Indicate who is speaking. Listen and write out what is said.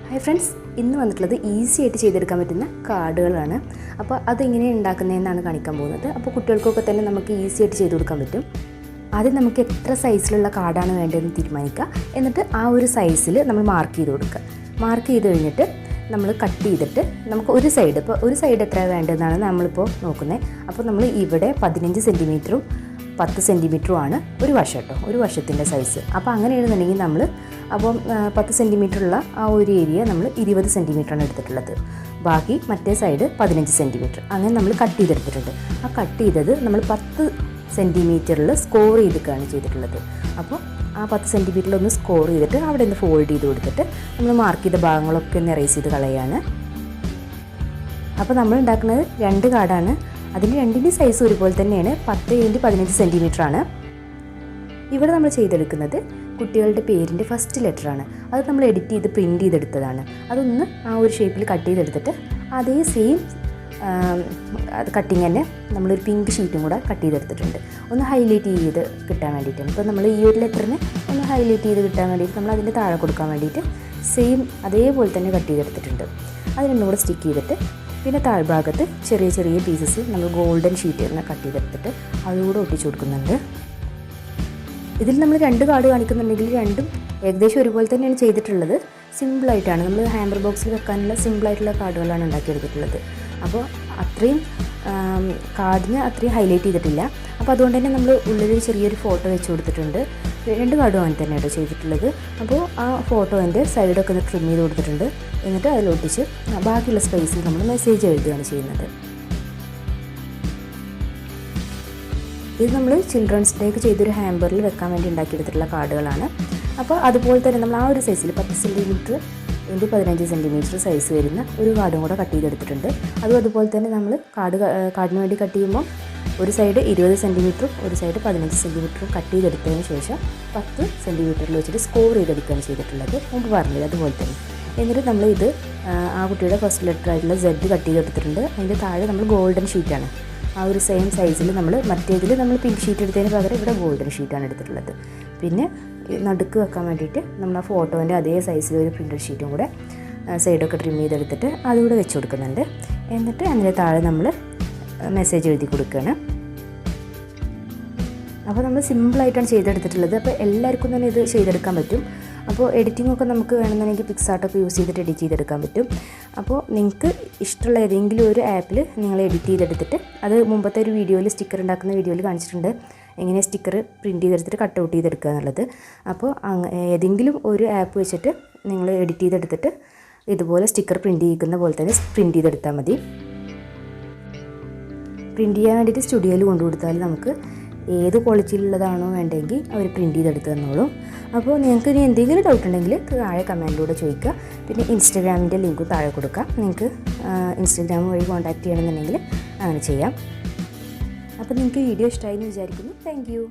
Speaker 1: Hi friends, ഇന്ന് വന്നിട്ടുള്ളത് easy ആയിട്ട് ചെയ്തെടുക്കാൻ പറ്റുന്ന കാർഡുകളാണ്. അപ്പോൾ അതെങ്ങനെ ഉണ്ടാക്കുന്നതെന്നാണ് കാണിക്കാൻ പോകുന്നത്. അപ്പോൾ കുട്ടികൾക്കൊക്കെ തന്നെ നമുക്ക് ഈസി ആയിട്ട് ചെയ്ത് കൊടുക്കാൻ പറ്റും. ആദ്യം നമുക്ക് എത്ര സൈസിലുള്ള കാർഡാണ് വേണ്ടതെന്ന് തീരുമാനിക്കുക. എന്നിട്ട് ആ ഒരു സൈസിൽ നമ്മൾ മാർക്ക് ചെയ്ത് കൊടുക്കുക. മാർക്ക് ചെയ്ത് കഴിഞ്ഞിട്ട് നമ്മൾ കട്ട് ചെയ്തിട്ട് നമുക്ക് ഒരു സൈഡ് എത്ര വേണ്ടതെന്നാണ് നമ്മളിപ്പോൾ നോക്കുന്നത്. അപ്പോൾ നമ്മൾ ഇവിടെ 15 സെൻറ്റിമീറ്ററും 10 സെൻറ്റിമീറ്ററുമാണ് ഒരു വശം കേട്ടോ, ഒരു വശത്തിൻ്റെ സൈസ്. അപ്പോൾ അങ്ങനെയാണെന്നുണ്ടെങ്കിൽ നമ്മൾ 10 സെൻറ്റിമീറ്ററുള്ള ആ ഒരു ഏരിയ നമ്മൾ 20 സെൻറ്റിമീറ്ററാണ് എടുത്തിട്ടുള്ളത്. ബാക്കി മറ്റേ സൈഡ് 15 സെൻറ്റിമീറ്റർ അങ്ങനെ നമ്മൾ കട്ട് ചെയ്തെടുത്തിട്ടുണ്ട്. ആ കട്ട് ചെയ്തത് നമ്മൾ 10 സെൻറ്റിമീറ്ററിൽ സ്കോർ ചെയ്തിട്ടാണ് ചെയ്തിട്ടുള്ളത്. അപ്പോൾ ആ 10 സെൻറ്റിമീറ്ററിൽ ഒന്ന് സ്കോർ ചെയ്തിട്ട് അവിടെ നിന്ന് ഫോൾഡ് ചെയ്ത് കൊടുത്തിട്ട് നമ്മൾ മാർക്ക് ചെയ്ത ഭാഗങ്ങളൊക്കെ ഒന്ന് എറേസ് ചെയ്ത് കളയാണ്. അപ്പോൾ നമ്മൾ ഉണ്ടാക്കുന്നത് 2 കാർഡാണ്. അതിൻ്റെ രണ്ടിൻ്റെയും സൈസ് ഒരുപോലെ തന്നെയാണ്, 10 × 15 സെൻറ്റിമീറ്ററാണ്. ഇവിടെ നമ്മൾ ചെയ്തെടുക്കുന്നത് കുട്ടികളുടെ പേരിൻ്റെ ഫസ്റ്റ് ലെറ്ററാണ്. അത് നമ്മൾ എഡിറ്റ് ചെയ്ത് പ്രിൻറ്റ് ചെയ്തെടുത്തതാണ്. അതൊന്ന് ആ ഒരു ഷേപ്പിൽ കട്ട് ചെയ്തെടുത്തിട്ട് അതേ സെയിം കട്ടിങ് തന്നെ നമ്മളൊരു പിങ്ക് ഷീറ്റും കൂടെ കട്ട് ചെയ്തെടുത്തിട്ടുണ്ട്. ഒന്ന് ഹൈലൈറ്റ് ചെയ്ത് കിട്ടാൻ വേണ്ടിയിട്ടാണ്. ഇപ്പോൾ നമ്മൾ ഈ ഒരു ലെറ്ററിനെ ഒന്ന് ഹൈലൈറ്റ് ചെയ്ത് കിട്ടാൻ വേണ്ടിയിട്ട് നമ്മൾ അതിൻ്റെ താഴെ കൊടുക്കാൻ വേണ്ടിയിട്ട് സെയിം അതേപോലെ തന്നെ കട്ട് ചെയ്തെടുത്തിട്ടുണ്ട്. അത് രണ്ടും കൂടെ സ്റ്റിക്ക് ചെയ്തിട്ട് പിന്നെ താഴ്ഭാഗത്ത് ചെറിയ ചെറിയ പീസസ് നമ്മൾ ഗോൾഡൻ ഷീറ്റ് തന്നെ കട്ട് ചെയ്തെടുത്തിട്ട് അതുകൂടെ ഒട്ടിച്ചു കൊടുക്കുന്നുണ്ട്. ഇതിൽ നമ്മൾ 2 കാർഡ് കാണിക്കുന്നുണ്ടെങ്കിൽ രണ്ടും ഏകദേശം ഒരുപോലെ തന്നെയാണ് ചെയ്തിട്ടുള്ളത്. സിമ്പിളായിട്ടാണ് നമ്മൾ ഹാമ്പർ ബോക്സിൽ വെക്കാനുള്ള സിമ്പിളായിട്ടുള്ള കാർഡുകളാണ് ഉണ്ടാക്കിയെടുത്തിട്ടുള്ളത്. അപ്പോൾ അത്രയും കാർഡിന് അത്രയും ഹൈലൈറ്റ് ചെയ്തിട്ടില്ല. അപ്പോൾ അതുകൊണ്ട് തന്നെ നമ്മൾ ഉള്ളിൽ ചെറിയൊരു ഫോട്ടോ വെച്ച് കൊടുത്തിട്ടുണ്ട്. 2 കാർഡും അങ്ങനെ തന്നെയാണ് ചെയ്തിട്ടുള്ളത്. അപ്പോൾ ആ ഫോട്ടോൻ്റെ സൈഡൊക്കെ ഒന്ന് ട്രിം ചെയ്ത് കൊടുത്തിട്ടുണ്ട്. എന്നിട്ട് അതിലൊട്ടിച്ച് ബാക്കിയുള്ള സ്പേസിൽ നമ്മൾ മെസ്സേജ് എഴുതുകയാണ് ചെയ്യുന്നത്. ഇത് നമ്മൾ ചിൽഡ്രൻസ് ഡേക്ക് ചെയ്തൊരു ഹാമ്പറിൽ വെക്കാൻ വേണ്ടി ഉണ്ടാക്കിയെടുത്തിട്ടുള്ള കാർഡുകളാണ്. അപ്പോൾ അതുപോലെ തന്നെ നമ്മൾ ആ ഒരു സൈസിൽ 10 സെൻറ്റിമീറ്റർ × 15 സെൻറ്റിമീറ്റർ സൈസ് വരുന്ന ഒരു കാർഡും കൂടെ കട്ട് ചെയ്തെടുത്തിട്ടുണ്ട്. അതുപോലെ തന്നെ നമ്മൾ കാർഡിന് വേണ്ടി കട്ട് ചെയ്യുമ്പോൾ ഒരു സൈഡ് 20 സെൻറ്റിമീറ്ററും ഒരു സൈഡ് 15 സെൻറ്റിമീറ്ററും കട്ട് ചെയ്തെടുത്തതിന് ശേഷം 10 സെൻറ്റിമീറ്ററിൽ വെച്ചിട്ട് സ്കോർ ചെയ്തെടുക്കുകയാണ് ചെയ്തിട്ടുള്ളത്. മുമ്പ് പറഞ്ഞത് അതുപോലെ തന്നെ. എന്നിട്ട് നമ്മൾ ഇത് ആ കുട്ടിയുടെ ഫസ്റ്റ് ലെറ്റർ ആയിട്ടുള്ള Z കട്ട് ചെയ്തെടുത്തിട്ടുണ്ട്. അതിൻ്റെ താഴെ നമ്മൾ ഗോൾഡൻ ഷീറ്റാണ് ആ ഒരു സെയിം സൈസിൽ നമ്മൾ മറ്റേതിൽ നമ്മൾ പിങ്ക് ഷീറ്റ് എടുത്തതിന് പകരം ഇവിടെ ഗോൾഡൻ ഷീറ്റാണ് എടുത്തിട്ടുള്ളത്. പിന്നെ നടുക്ക് വെക്കാൻ വേണ്ടിയിട്ട് നമ്മൾ ആ ഫോട്ടോൻ്റെ അതേ സൈസിൽ ഒരു പ്രിൻ്റഡ് ഷീറ്റും കൂടെ സൈഡൊക്കെ ട്രിം ചെയ്തെടുത്തിട്ട് അതുകൂടെ വെച്ച് കൊടുക്കുന്നുണ്ട്. എന്നിട്ട് അതിൻ്റെ താഴെ നമ്മൾ മെസ്സേജ് എഴുതി കൊടുക്കുകയാണ്. അപ്പോൾ നമ്മൾ സിമ്പിളായിട്ടാണ് ചെയ്തെടുത്തിട്ടുള്ളത്. അപ്പോൾ എല്ലാവർക്കും തന്നെ ഇത് ചെയ്തെടുക്കാൻ പറ്റും. അപ്പോൾ എഡിറ്റിങ്ങൊക്കെ നമുക്ക് വേണമെന്നുണ്ടെങ്കിൽ പിക്സാർട്ടൊക്കെ യൂസ് ചെയ്തിട്ട് എഡിറ്റ് ചെയ്തെടുക്കാൻ പറ്റും. അപ്പോൾ നിങ്ങൾക്ക് ഇഷ്ടമുള്ള ഏതെങ്കിലും ഒരു ആപ്പിൽ നിങ്ങൾ എഡിറ്റ് ചെയ്തെടുത്തിട്ട് അത് മുമ്പത്തെ ഒരു വീഡിയോയിൽ സ്റ്റിക്കർ ഉണ്ടാക്കുന്ന വീഡിയോയിൽ കാണിച്ചിട്ടുണ്ട് എങ്ങനെ സ്റ്റിക്കർ പ്രിൻറ്റ് ചെയ്തെടുത്തിട്ട് കട്ട് ഔട്ട് ചെയ്തെടുക്കുക എന്നുള്ളത്. അപ്പോൾ ഏതെങ്കിലും ഒരു ആപ്പ് വെച്ചിട്ട് നിങ്ങൾ എഡിറ്റ് ചെയ്തെടുത്തിട്ട് ഇതുപോലെ സ്റ്റിക്കർ പ്രിൻറ്റ് ചെയ്യുന്ന പോലെ തന്നെ പ്രിൻറ്റ് ചെയ്തെടുത്താൽ മതി. പ്രിൻറ്റ് ചെയ്യാൻ വേണ്ടിയിട്ട് സ്റ്റുഡിയോയിൽ കൊണ്ടുകൊടുത്താൽ നമുക്ക് ഏത് ക്വാളിറ്റിയിലുള്ളതാണോ വേണ്ടെങ്കിൽ അവർ പ്രിൻറ്റ് ചെയ്തെടുത്ത് തന്നോളും. അപ്പോൾ നിങ്ങൾക്ക് ഇനി എന്തെങ്കിലും ഡൗട്ട് ഉണ്ടെങ്കിൽ താഴെ കമൻറ്റിലൂടെ ചോദിക്കുക. പിന്നെ ഇൻസ്റ്റാഗ്രാമിൻ്റെ ലിങ്കും താഴെ കൊടുക്കാം. നിങ്ങൾക്ക് ഇൻസ്റ്റാഗ്രാം വഴി കോൺടാക്റ്റ് ചെയ്യണമെന്നുണ്ടെങ്കിൽ അങ്ങനെ ചെയ്യാം. അപ്പോൾ നിങ്ങൾക്ക് വീഡിയോ ഇഷ്ടമായി എന്ന് വിചാരിക്കുന്നു. Thank you.